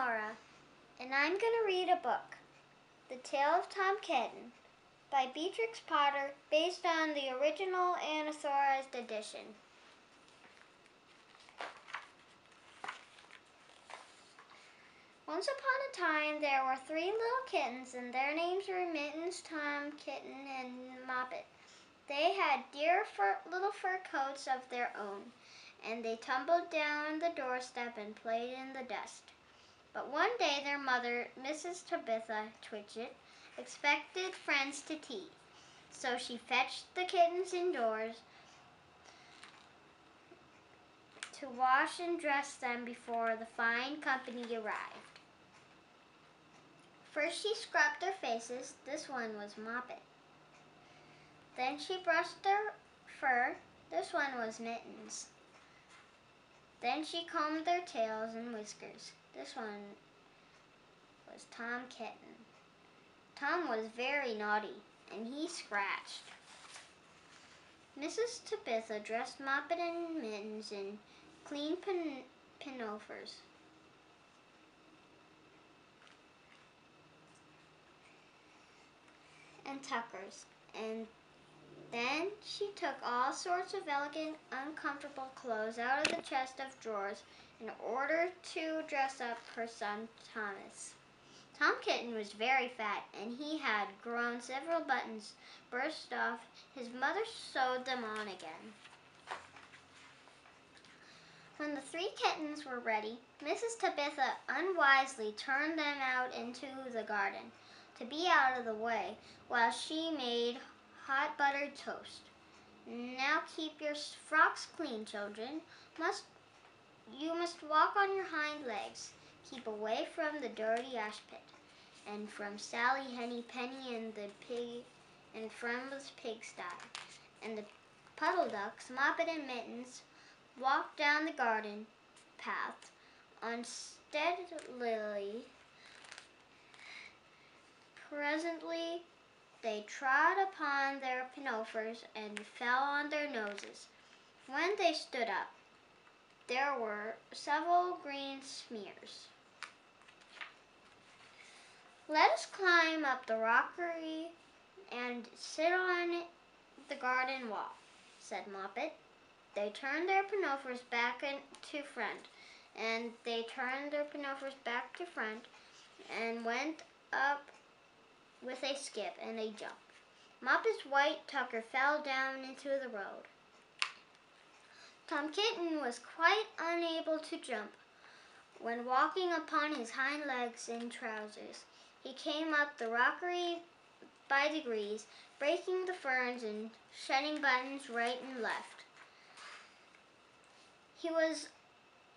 Nora, and I'm going to read a book, The Tale of Tom Kitten, by Beatrix Potter, based on the original unauthorized edition. Once upon a time, there were 3 little kittens, and their names were Mittens, Tom Kitten, and Moppet. They had dear little fur coats of their own, and they tumbled down the doorstep and played in the dust. But one day their mother, Mrs. Tabitha Twitchit, expected friends to tea, so she fetched the kittens indoors to wash and dress them before the fine company arrived. First she scrubbed their faces. This one was Moppet. Then she brushed their fur. This one was Mittens. Then she combed their tails and whiskers. This one was Tom Kitten. Tom was very naughty, and he scratched. Mrs. Tabitha dressed Moppet and Mittens in clean pinafores and tuckers, and then she took all sorts of elegant, uncomfortable clothes out of the chest of drawers in order to dress up her son Thomas. Tom Kitten was very fat, and he had grown several buttons burst off. His mother sewed them on again. When the 3 kittens were ready, Mrs. Tabitha unwisely turned them out into the garden to be out of the way while she made hot buttered toast. Now keep your frocks clean, children. You must walk on your hind legs. Keep away from the dirty ash pit, and from Sally Henny Penny and from the pigsty. And the puddle ducks, Moppet and Mittens, walked down the garden path unsteadily. Presently they trod upon their pinafores and fell on their noses. When they stood up, there were several green smears. "Let us climb up the rockery and sit on the garden wall," said Moppet. They turned their pinafores back to front, and they turned their pinafores back to front and went up with a skip and a jump. Moppet's white tucker fell down into the road. Tom Kitten was quite unable to jump. When walking upon his hind legs in trousers, he came up the rockery by degrees, breaking the ferns and shedding buttons right and left. He was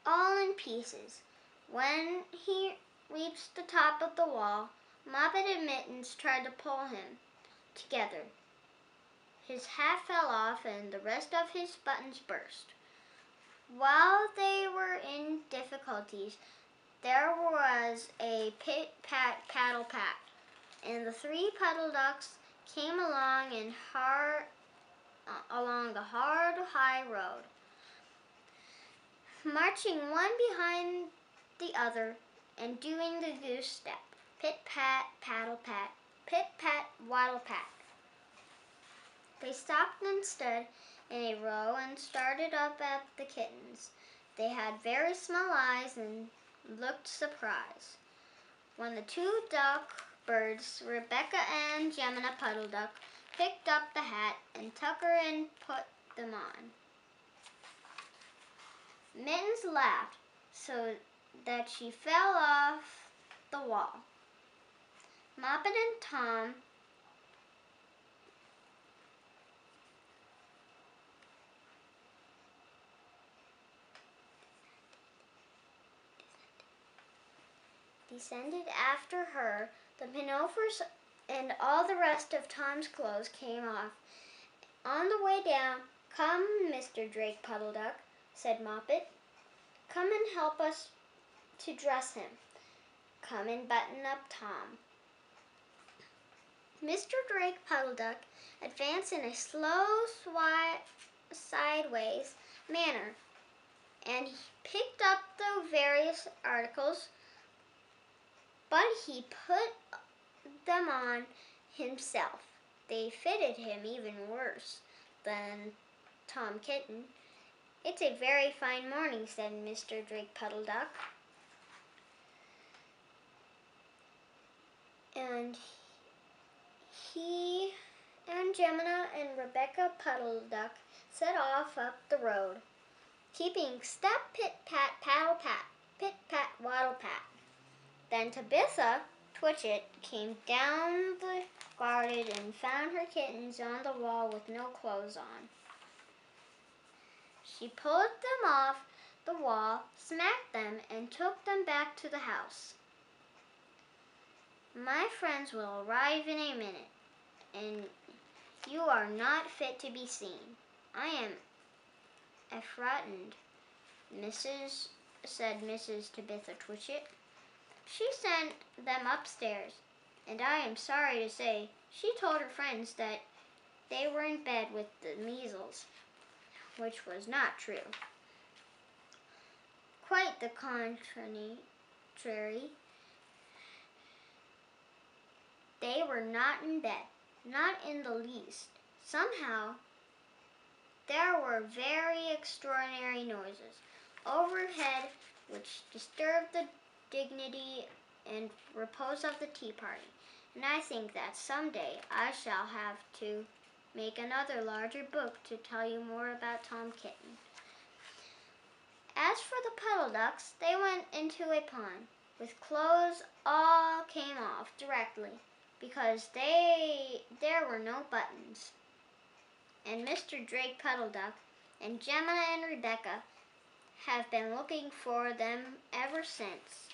all in pieces. When he reached the top of the wall, Moppet and Mittens tried to pull him together. His hat fell off and the rest of his buttons burst. While they were in difficulties, there was a pit-pat, paddle-pat, and the 3 puddle ducks came along along the hard, high road, marching one behind the other and doing the goose step. Pit-pat, paddle-pat, pit-pat, waddle-pat. They stopped and stood in a row and started up at the kittens. They had very small eyes and looked surprised. When the 2 duck birds, Rebecca and Jemina Puddle Duck, picked up the hat and tucker and put them on, Mittens laughed so that she fell off the wall. Moppet and Tom descended after her. The pinafores and all the rest of Tom's clothes came off. On the way down, "Come, Mr. Drake Puddle Duck," said Moppet. "Come and help us to dress him. Come and button up Tom." Mr. Drake Puddle Duck advanced in a slow, sideways manner, and he picked up the various articles but he put them on himself. They fitted him even worse than Tom Kitten. "It's a very fine morning," said Mr. Drake Puddle Duck. And he and Gemina and Rebecca Puddle Duck set off up the road, keeping step, pit-pat, paddle-pat, pit-pat, waddle-pat. Then Tabitha Twitchit came down the garden and found her kittens on the wall with no clothes on. She pulled them off the wall, smacked them, and took them back to the house. "My friends will arrive in a minute, and you are not fit to be seen. I am frightened, said Mrs. Tabitha Twitchit. She sent them upstairs, and I am sorry to say she told her friends that they were in bed with the measles, which was not true. Quite the contrary. They were not in bed, not in the least. Somehow, there were very extraordinary noises overhead which disturbed the dignity and repose of the tea party, and I think that someday I shall have to make another larger book to tell you more about Tom Kitten. As for the Puddle Ducks, they went into a pond. With clothes all came off directly, because there were no buttons. And Mr. Drake Puddle Duck and Gemma and Rebecca have been looking for them ever since.